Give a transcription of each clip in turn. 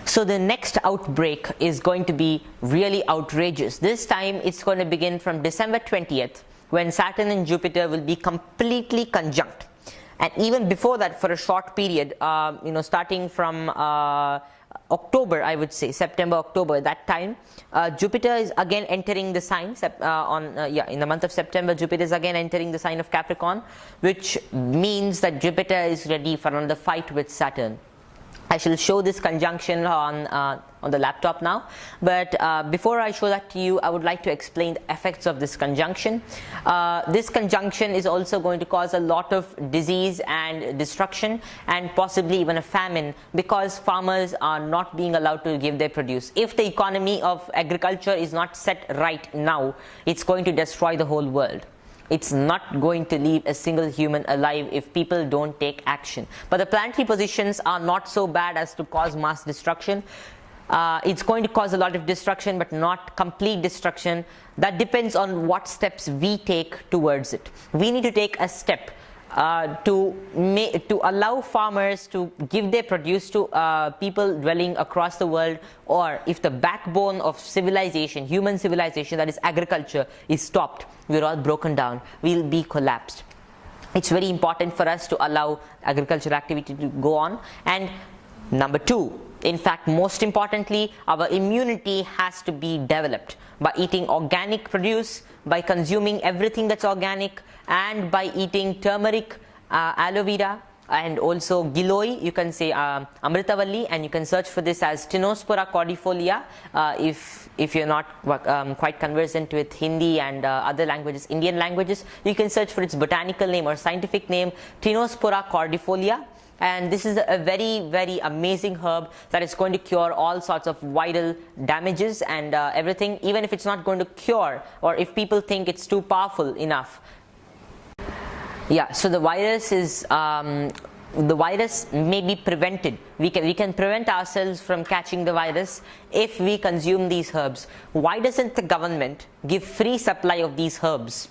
So the next outbreak is going to be really outrageous. This time it's going to begin from December 20th, when Saturn and Jupiter will be completely conjunct. And even before that, for a short period, starting from October, I would say September, October, that time, Jupiter is again entering the sign. In the month of September, Jupiter is again entering the sign of Capricorn, which means that Jupiter is ready for another fight with Saturn. I shall show this conjunction on the laptop now, but before I show that to you, I would like to explain the effects of this conjunction. This conjunction is also going to cause a lot of disease and destruction, and possibly even a famine, because farmers are not being allowed to give their produce. If the economy of agriculture is not set right now, it's going to destroy the whole world. It's not going to leave a single human alive if people don't take action. But the planetary positions are not so bad as to cause mass destruction. It's going to cause a lot of destruction, but not complete destruction. That depends on what steps we take towards it. We need to take a step to allow farmers to give their produce to people dwelling across the world, or if the backbone of civilization, human civilization, that is agriculture, is stopped, we're all broken down, we'll be collapsed. It's very important for us to allow agricultural activity to go on. And number two, in fact, most importantly, our immunity has to be developed by eating organic produce, by consuming everything that's organic, and by eating turmeric, aloe vera, and also Giloy. You can say Amritavalli, and you can search for this as Tinospora cordifolia if you're not quite conversant with Hindi and other languages, Indian languages. You can search for its botanical name or scientific name, Tinospora cordifolia. And this is a very, very amazing herb that is going to cure all sorts of viral damages and everything, even if it's not going to cure, or if people think it's too powerful enough. Yeah, so the virus may be prevented. We can prevent ourselves from catching the virus if we consume these herbs. Why doesn't the government give free supply of these herbs,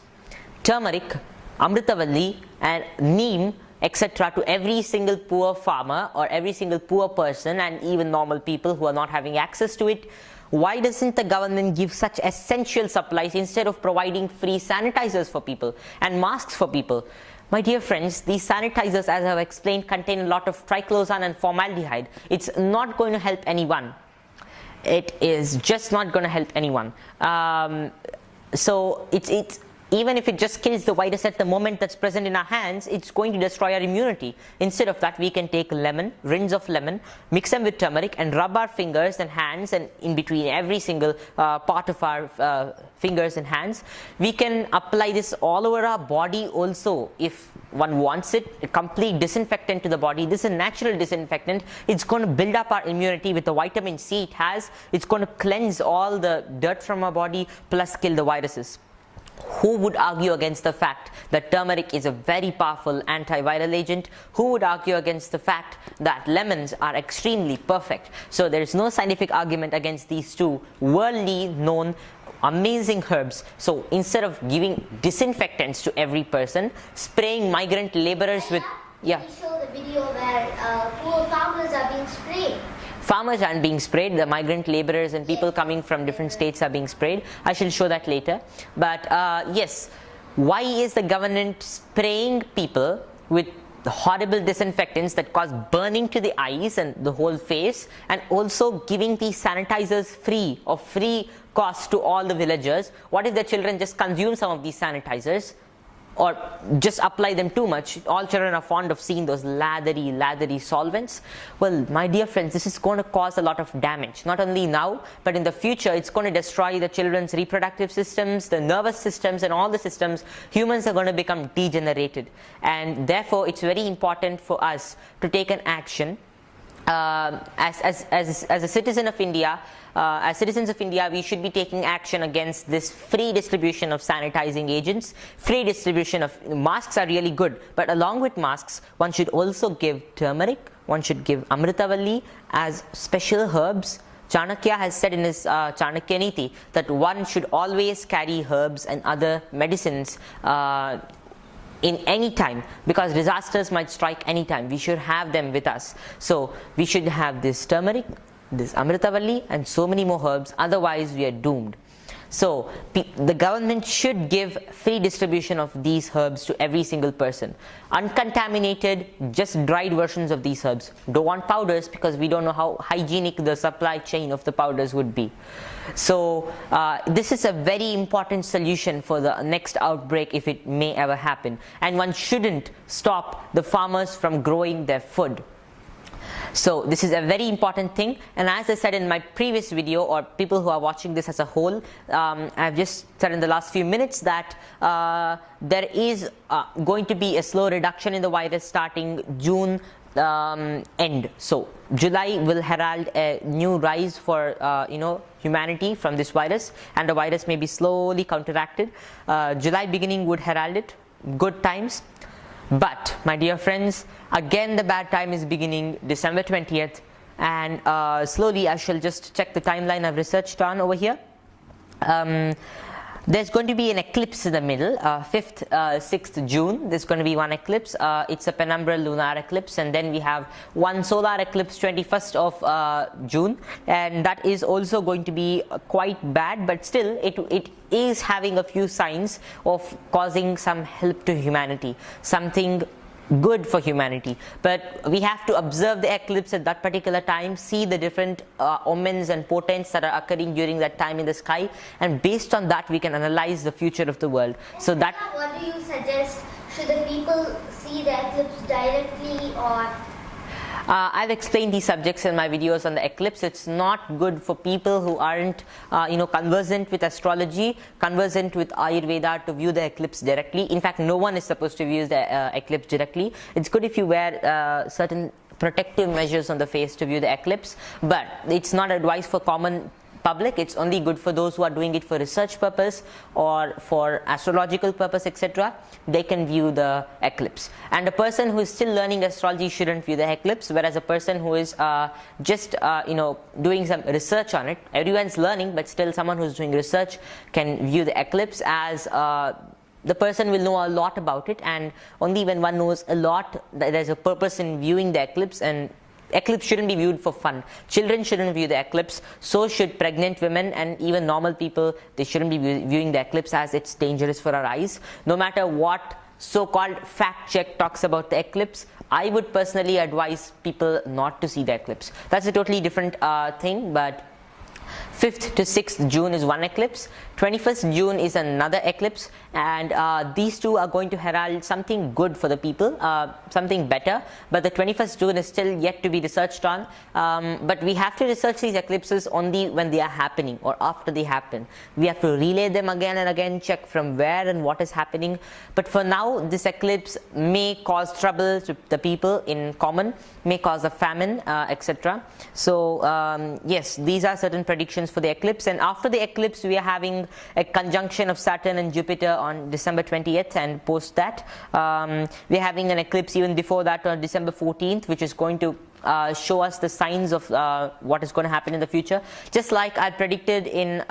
turmeric, Amritavalli, and neem, etc., to every single poor farmer or every single poor person, and even normal people who are not having access to it? Why doesn't the government give such essential supplies instead of providing free sanitizers for people and masks for people? My dear friends, these sanitizers, as I have explained, contain a lot of triclosan and formaldehyde. It's not going to help anyone. It is just not going to help anyone. So it's even if it just kills the virus at the moment that's present in our hands, it's going to destroy our immunity. Instead of that, we can take lemon, rinds of lemon, mix them with turmeric, and rub our fingers and hands, and in between every single part of our fingers and hands. We can apply this all over our body also if one wants it. A complete disinfectant to the body. This is a natural disinfectant. It's going to build up our immunity with the vitamin C it has. It's going to cleanse all the dirt from our body, plus kill the viruses. Who would argue against the fact that turmeric is a very powerful antiviral agent? Who would argue against the fact that lemons are extremely perfect? So there is no scientific argument against these two worldly known amazing herbs. So instead of giving disinfectants to every person, spraying migrant laborers with... Yeah. Can you show the video where poor farmers are being sprayed? Farmers aren't being sprayed, the migrant laborers and people coming from different states are being sprayed. I shall show that later. But yes, why is the government spraying people with the horrible disinfectants that cause burning to the eyes and the whole face, and also giving these sanitizers free of free cost to all the villagers? What if the children just consume some of these sanitizers, or just apply them too much? All children are fond of seeing those lathery solvents. Well, my dear friends, this is going to cause a lot of damage, not only now, but in the future. It's going to destroy the children's reproductive systems, the nervous systems, and all the systems. Humans are going to become degenerated, and therefore it's very important for us to take an action. As a citizen of India, as citizens of India, we should be taking action against this free distribution of sanitizing agents. Free distribution of masks are really good, but along with masks, one should also give turmeric, one should give Amritavalli as special herbs. Chanakya has said in his Chanakya Niti that one should always carry herbs and other medicines in any time, because disasters might strike any time. We should have them with us. So we should have this turmeric, this Amritavalli and so many more herbs, otherwise we are doomed. So the government should give free distribution of these herbs to every single person. Uncontaminated, just dried versions of these herbs. Don't want powders because we don't know how hygienic the supply chain of the powders would be. So this is a very important solution for the next outbreak if it may ever happen. And one shouldn't stop the farmers from growing their food. So this is a very important thing, and as I said in my previous video, or people who are watching this as a whole, I've just said in the last few minutes that there is going to be a slow reduction in the virus starting June end. So July will herald a new rise for humanity from this virus, and the virus may be slowly counteracted. July beginning would herald it, good times. But my dear friends, again the bad time is beginning December 20th, and slowly I shall just check the timeline I've researched on over here. There's going to be an eclipse in the middle, 5th, 6th June. There's going to be one eclipse. It's a penumbral lunar eclipse, and then we have one solar eclipse 21st of June, and that is also going to be quite bad, but still it is having a few signs of causing some help to humanity, something good for humanity. But we have to observe the eclipse at that particular time, see the different omens and portents that are occurring during that time in the sky, and based on that we can analyze the future of the world. So that, what do you suggest? Should the people see the eclipse directly, or I've explained these subjects in my videos on the eclipse. It's not good for people who aren't conversant with astrology, conversant with Ayurveda, to view the eclipse directly. In fact, no one is supposed to view the eclipse directly. It's good if you wear certain protective measures on the face to view the eclipse, but it's not advised for common public. It's only good for those who are doing it for research purpose or for astrological purpose, etc. They can view the eclipse. And a person who is still learning astrology shouldn't view the eclipse, whereas a person who is just doing some research on it, everyone's learning, but still someone who's doing research can view the eclipse, as the person will know a lot about it, and only when one knows a lot, there's a purpose in viewing the eclipse. And eclipse shouldn't be viewed for fun. Children shouldn't view the eclipse, so should pregnant women, and even normal people. They shouldn't be viewing the eclipse, as it's dangerous for our eyes. No matter what so-called fact check talks about the eclipse, I would personally advise people not to see the eclipse. That's a totally different thing. But 5th to 6th June is one eclipse, 21st June is another eclipse, and these two are going to herald something good for the people, something better. But the 21st June is still yet to be researched on, but we have to research these eclipses only when they are happening or after they happen. We have to relay them again and again, check from where and what is happening. But for now, this eclipse may cause trouble to the people in common, may cause a famine, etc. So yes, these are certain predictions for the eclipse. And after the eclipse, we are having a conjunction of Saturn and Jupiter on December 20th, and post that we're having an eclipse even before that on December 14th, which is going to show us the signs of what is going to happen in the future, just like I predicted in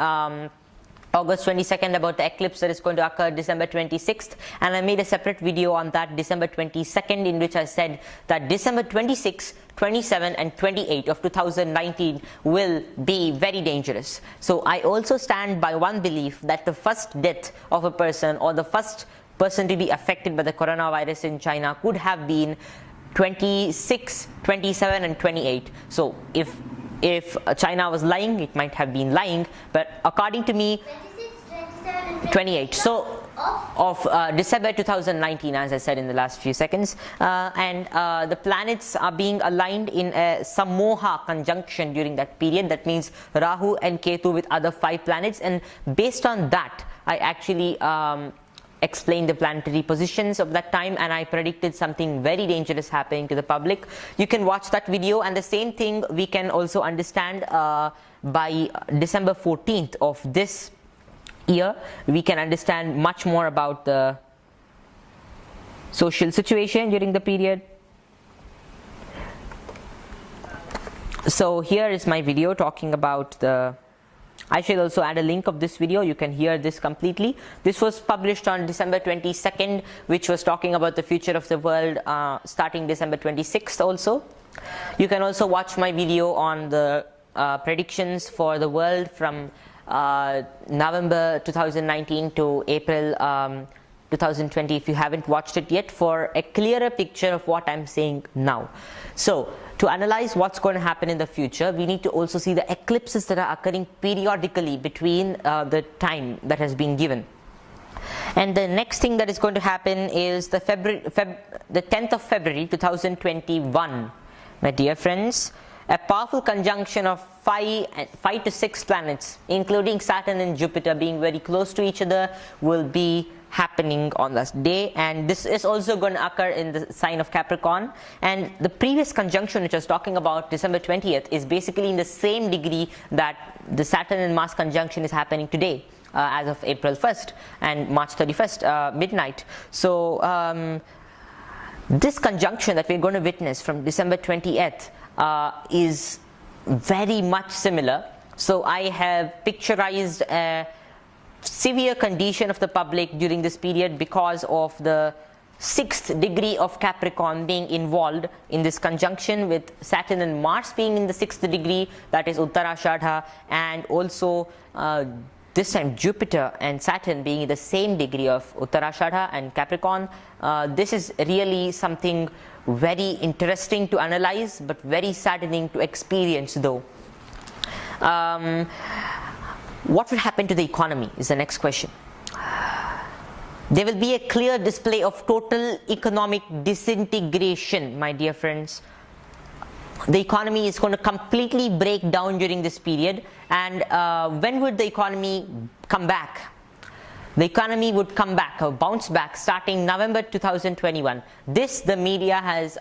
August 22nd about the eclipse that is going to occur December 26th, and I made a separate video on that December 22nd, in which I said that December 26th, 27 and 28 of 2019 will be very dangerous. So I also stand by one belief, that the first death of a person, or the first person to be affected by the coronavirus in China, could have been 26, 27 and 28. So if China was lying, it might have been lying, but according to me, 26, 27 and 28. So of December 2019, as I said in the last few seconds, and the planets are being aligned in a Sammoha conjunction during that period. That means Rahu and Ketu with other 5 planets, and based on that, I actually explained the planetary positions of that time, and I predicted something very dangerous happening to the public. You can watch that video, and the same thing we can also understand by December 14th of this year. We can understand much more about the social situation during the period. So here is my video talking about the, I shall also add a link of this video. You can hear this completely. This was published on December 22nd, which was talking about the future of the world starting December 26th also. You can also watch my video on the predictions for the world from November 2019 to April 2020 if you haven't watched it yet, for a clearer picture of what I'm saying now. So to analyze what's going to happen in the future, we need to also see the eclipses that are occurring periodically between the time that has been given. And the next thing that is going to happen is the 10th of February 2021, my dear friends. A powerful conjunction of 5 to 6 planets, including Saturn and Jupiter being very close to each other, will be happening on this day, and this is also going to occur in the sign of Capricorn. And the previous conjunction which I was talking about, December 20th, is basically in the same degree that the Saturn and Mars conjunction is happening today, as of April 1st and March 31st midnight. So this conjunction that we're going to witness from December 20th is very much similar. So I have picturized a severe condition of the public during this period because of the 6th degree of Capricorn being involved in this conjunction, with Saturn and Mars being in the 6th degree, that is Uttarashadha, and also this time Jupiter and Saturn being in the same degree of Uttarashadha and Capricorn. This is really something very interesting to analyze, but very saddening to experience though. What will happen to the economy is the next question. There will be a clear display of total economic disintegration, my dear friends. The economy is going to completely break down during this period. And when would the economy come back? The economy would come back or bounce back starting November 2021. This the media has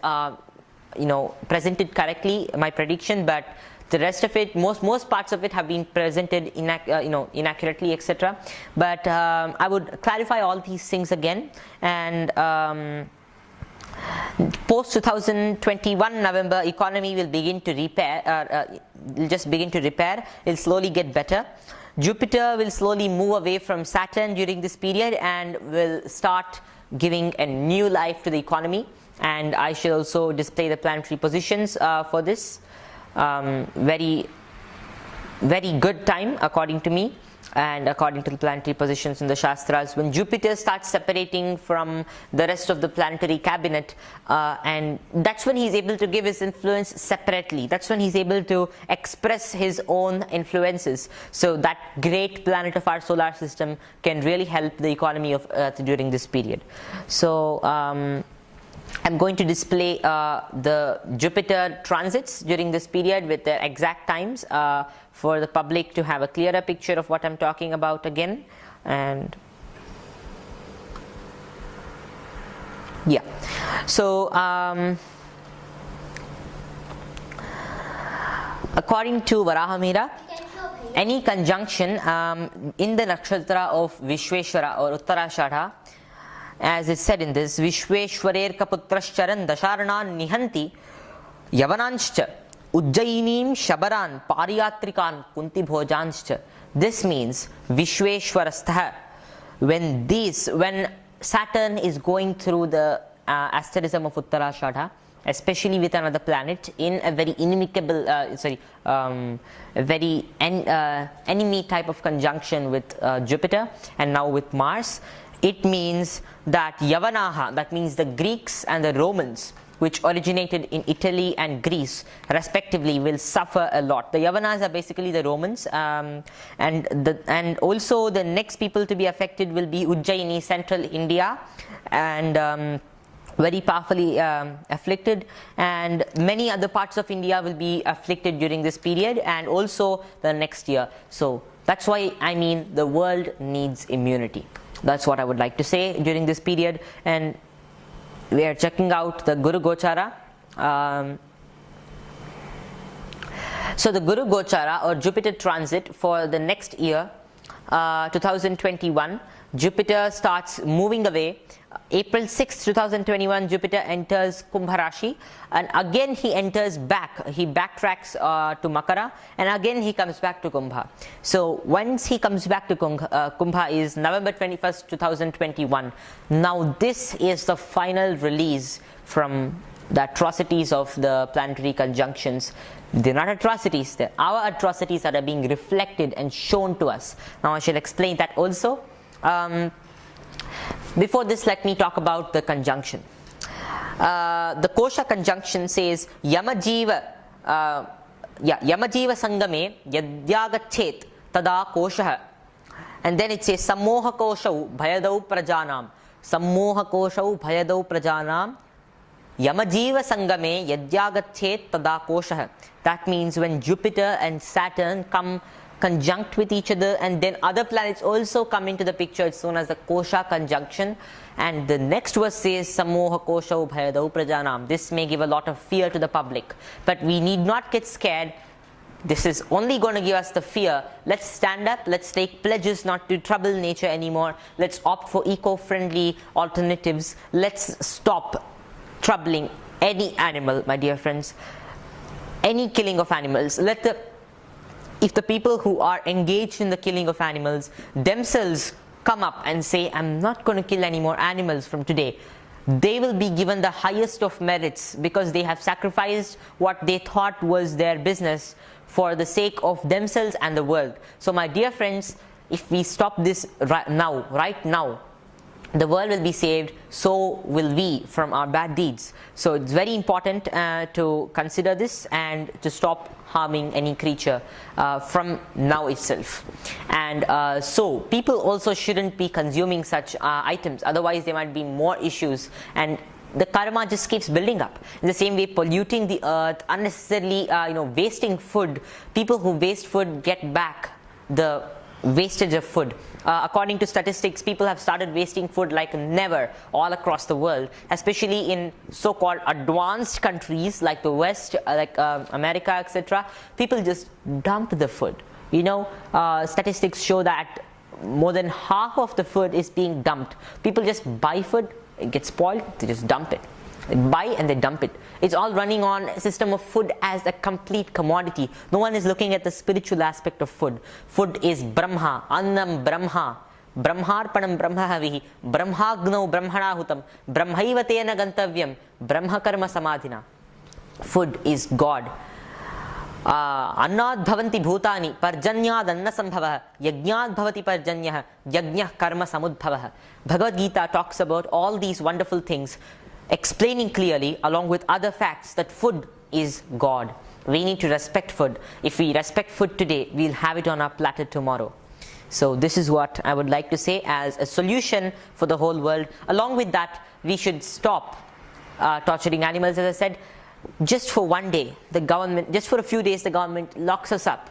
presented correctly, my prediction, but the rest of it, most parts of it have been presented inaccurately, etc. But I would clarify all these things again. And post 2021 November, economy will begin to repair. It'll slowly get better. Jupiter will slowly move away from Saturn during this period and will start giving a new life to the economy. And I shall also display the planetary positions for this. Very good time according to me and according to the planetary positions in the Shastras, when Jupiter starts separating from the rest of the planetary cabinet, and that's when he's able to give his influence separately. That's when he's able to express his own influences. So that great planet of our solar system can really help the economy of Earth during this period. So I'm going to display the Jupiter transits during this period with the exact times for the public to have a clearer picture of what I'm talking about again. And yeah, so according to Varahamihira, any conjunction in the nakshatra of Vishweshwara or Uttarashadha, as is said in this, Vishweshwarer kaputrascharan dasharnan nihanti yavananscha ujjainim shabaran pariyatrikan kunti bhojanscha. This means Vishweshwarastha, when Saturn is going through the asterism of Uttarashadha, especially with another planet in a very inimicable, enemy type of conjunction with Jupiter and now with Mars, it means that Yavanaha, that means the Greeks and the Romans, which originated in Italy and Greece respectively, will suffer a lot. The Yavanas are basically the Romans, and also the next people to be affected will be Ujjaini, central India, and very powerfully afflicted, and many other parts of India will be afflicted during this period and also the next year. So that's why I mean the world needs immunity. That's what I would like to say during this period. And we are checking out the Guru Gochara. So the Guru Gochara or Jupiter transit for the next year, 2021, Jupiter starts moving away. April 6, 2021, Jupiter enters Kumbha Rashi, and again he enters back. He backtracks to Makara, and again he comes back to Kumbha. So once he comes back to Kumbha is November 21st, 2021. Now this is the final release from the atrocities of the planetary conjunctions. They're not atrocities, they're our atrocities that are being reflected and shown to us. Now I shall explain that also. Before this, let me talk about the conjunction. The Kosha conjunction says Yamajiva Sangame Yadyagachet Tada Kosha. And then it says Sammoha Koshau Bhayadau Prajanam. Sammoha Koshau Bhayadau Prajanam. Yamajiva Sangame Yadyagachet Tada Kosha. That means when Jupiter and Saturn come conjunct with each other, and then other planets also come into the picture, it's known as the Kosha conjunction. And the next verse says Sammoha Kosha Bhayadau Prajanam. This may give a lot of fear to the public, but we need not get scared. This is only going to give us the fear. Let's stand up, let's take pledges not to trouble nature anymore. Let's opt for eco-friendly alternatives. Let's stop troubling any animal, my dear friends. Any killing of animals. If the people who are engaged in the killing of animals themselves come up and say, I'm not going to kill any more animals from today, they will be given the highest of merits, because they have sacrificed what they thought was their business for the sake of themselves and the world. So my dear friends, if we stop this right now, the world will be saved, so will we from our bad deeds. So it's very important to consider this and to stop harming any creature from now itself. And so people also shouldn't be consuming such items, otherwise there might be more issues, and the karma just keeps building up. In the same way, polluting the earth, unnecessarily wasting food. People who waste food get back the wastage of food. According to statistics, people have started wasting food like never all across the world, especially in so-called advanced countries like the West, like America, etc. People just dump the food. Statistics show that more than half of the food is being dumped. People just buy food, it gets spoiled, they just dump it. They buy and they dump it. It's all running on a system of food as a complete commodity. No one is looking at the spiritual aspect of food. Food is Brahma, Annam Brahma, Brahmarpanam Brahmahavihi, Brahmagno Brahmanahutam, Brahmaivatena Gantavyam, Brahma Karma Samadhina. Food is God. Annad bhavanti bhutani parjanyad anna sambhavah yajnad bhavati parjanyah yajnah karma samudbhavah. Bhagavad Gita talks about all these wonderful things, explaining clearly along with other facts that food is God. We need to respect food. If we respect food today, we'll have it on our platter tomorrow. So this is what I would like to say as a solution for the whole world. Along with that, we should stop torturing animals. As I said, just for one day, just for a few days, the government locks us up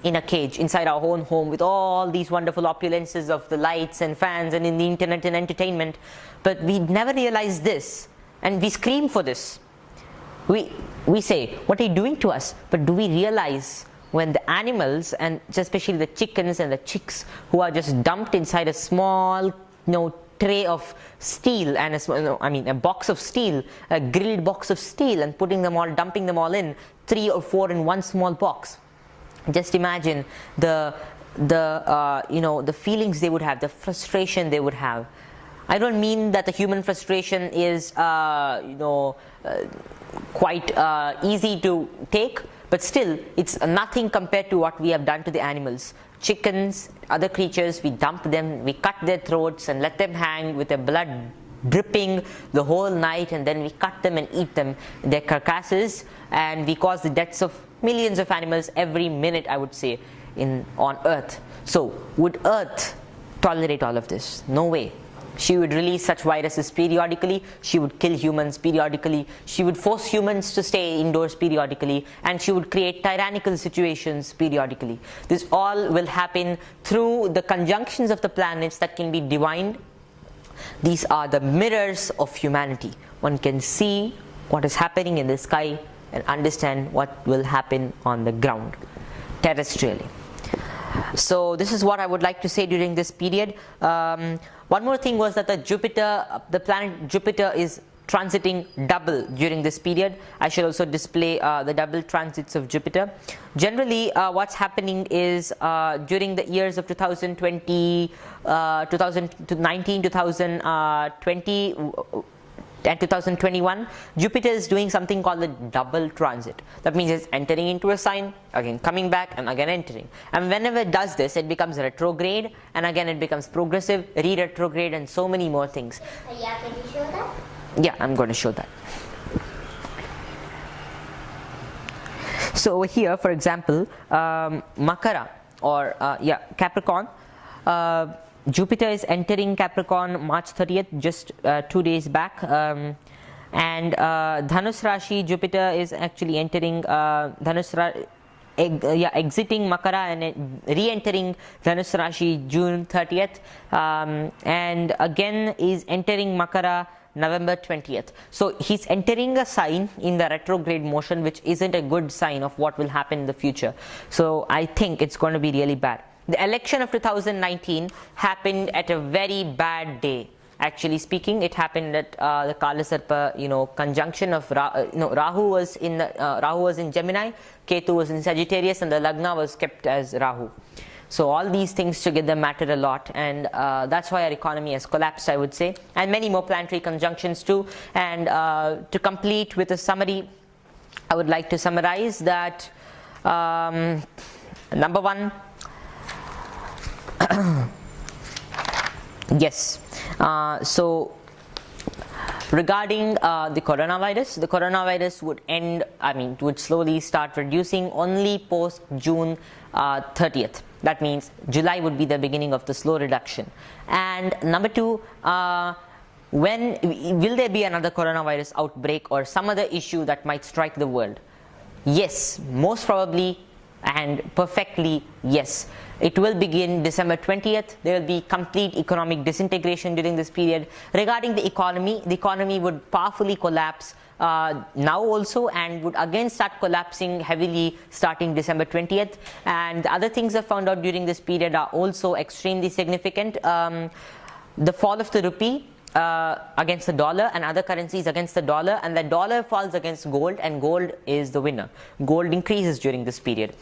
in a cage inside our own home with all these wonderful opulences of the lights and fans and in the internet and entertainment. But we never realize this, and we scream for this. We say, what are you doing to us? But do we realize when the animals, and especially the chickens and the chicks, who are just dumped inside a small tray of steel and a box of steel, a grilled box of steel, and dumping them all in, 3 or 4 in one small box. Just imagine the feelings they would have, the frustration they would have. I don't mean that the human frustration is quite easy to take, but still it's nothing compared to what we have done to the animals. Chickens, other creatures, we dump them, we cut their throats and let them hang with their blood dripping the whole night, and then we cut them and eat them, their carcasses, and we cause the deaths of millions of animals every minute, I would say, on Earth. So would Earth tolerate all of this? No way. She would release such viruses periodically, she would kill humans periodically, she would force humans to stay indoors periodically, and she would create tyrannical situations periodically. This all will happen through the conjunctions of the planets that can be divined. These are the mirrors of humanity. One can see what is happening in the sky and understand what will happen on the ground, terrestrially. So this is what I would like to say during this period. One more thing was that the planet Jupiter is transiting double during this period. I shall also display the double transits of Jupiter. Generally, what's happening is during the years of 2020, 2019, 2020, and 2021, Jupiter is doing something called the double transit. That means it's entering into a sign, again coming back, and again entering. And whenever it does this, it becomes retrograde, and again it becomes progressive, re-retrograde, and so many more things. Yeah, can you show that? Yeah, I'm going to show that. So over here, for example, Makara or Capricorn, Jupiter is entering Capricorn March 30th, just 2 days back, and Dhanus Rashi, Jupiter is actually entering exiting Makara and re-entering Dhanus Rashi June 30th, and again is entering Makara November 20th. So he's entering a sign in the retrograde motion, which isn't a good sign of what will happen in the future. So I think it's going to be really bad. The election of 2019 happened at a very bad day. Actually speaking, it happened at the Kala Sarpa, conjunction of Rahu was in Gemini, Ketu was in Sagittarius, and the Lagna was kept as Rahu. So all these things together matter a lot, and that's why our economy has collapsed, I would say, and many more planetary conjunctions too. And to complete with a summary, I would like to summarize that number one, yes, so regarding the coronavirus would slowly start reducing only post June 30th. That means July would be the beginning of the slow reduction. And number two, when will there be another coronavirus outbreak or some other issue that might strike the world? Yes, most probably and perfectly yes. It will begin December 20th. There will be complete economic disintegration during this period. Regarding the economy would powerfully collapse now also, and would again start collapsing heavily starting December 20th. And the other things I found out during this period are also extremely significant. The fall of the rupee against the dollar and other currencies against the dollar, and the dollar falls against gold, and gold is the winner. Gold increases during this period,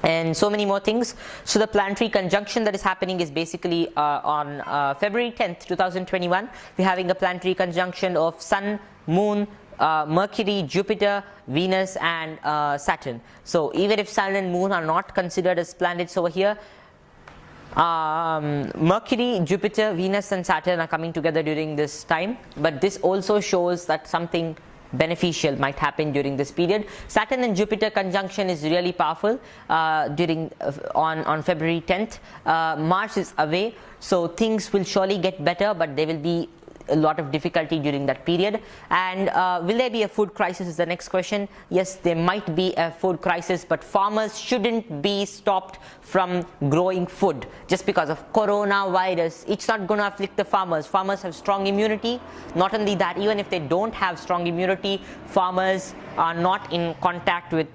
and so many more things. So the planetary conjunction that is happening is basically on February 10th, 2021. We're having a planetary conjunction of Sun, Moon, Mercury, Jupiter, Venus, and Saturn. So even if Sun and Moon are not considered as planets over here, Mercury, Jupiter, Venus, and Saturn are coming together during this time. But this also shows that something beneficial might happen during this period. Saturn and Jupiter conjunction is really powerful on February 10th. Mars is away, so things will surely get better, but there will be a lot of difficulty during that period. And will there be a food crisis is the next question. Yes, there might be a food crisis, but farmers shouldn't be stopped from growing food just because of coronavirus. It's not going to afflict the farmers. Farmers have strong immunity. Not only that, even if they don't have strong immunity, farmers are not in contact with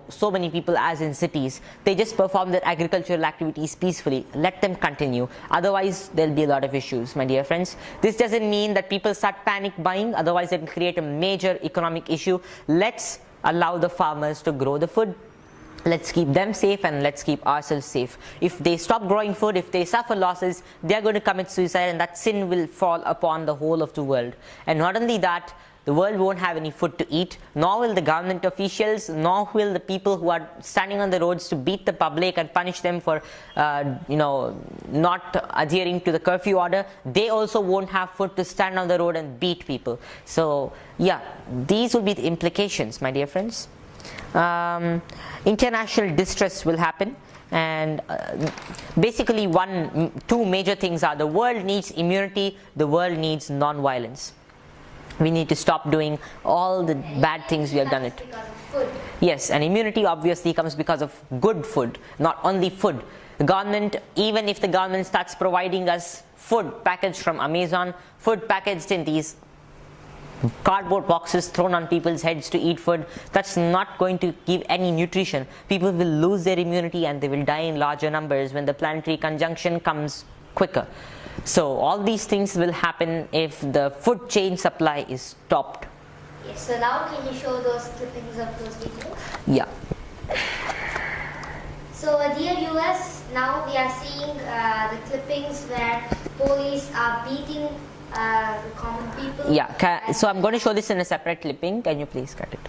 so many people as in cities. They just perform their agricultural activities peacefully. Let them continue. Otherwise, there'll be a lot of issues, my dear friends. This doesn't mean that people start panic buying. Otherwise, it will create a major economic issue. Let's allow the farmers to grow the food. Let's keep them safe, and let's keep ourselves safe. If they stop growing food, if they suffer losses, they are going to commit suicide, and that sin will fall upon the whole of the world. And not only that, the world won't have any food to eat, nor will the government officials, nor will the people who are standing on the roads to beat the public and punish them for not adhering to the curfew order. They also won't have food to stand on the road and beat people. So yeah, these will be the implications, my dear friends. International distress will happen, and basically two major things are: the world needs immunity, the world needs non-violence. We need to stop doing all the bad things we have done it. Because of food. Yes, and immunity obviously comes because of good food, not only food. The government, even if the government starts providing us food packaged from Amazon, food packaged in these cardboard boxes thrown on people's heads to eat food, that's not going to give any nutrition. People will lose their immunity and they will die in larger numbers when the planetary conjunction comes quicker. So all these things will happen if the food chain supply is stopped. Yes, so now can you show those clippings of those videos? Yeah. So dear viewers, now we are seeing the clippings where police are beating the common people. Yeah, so I'm going to show this in a separate clipping. Can you please cut it?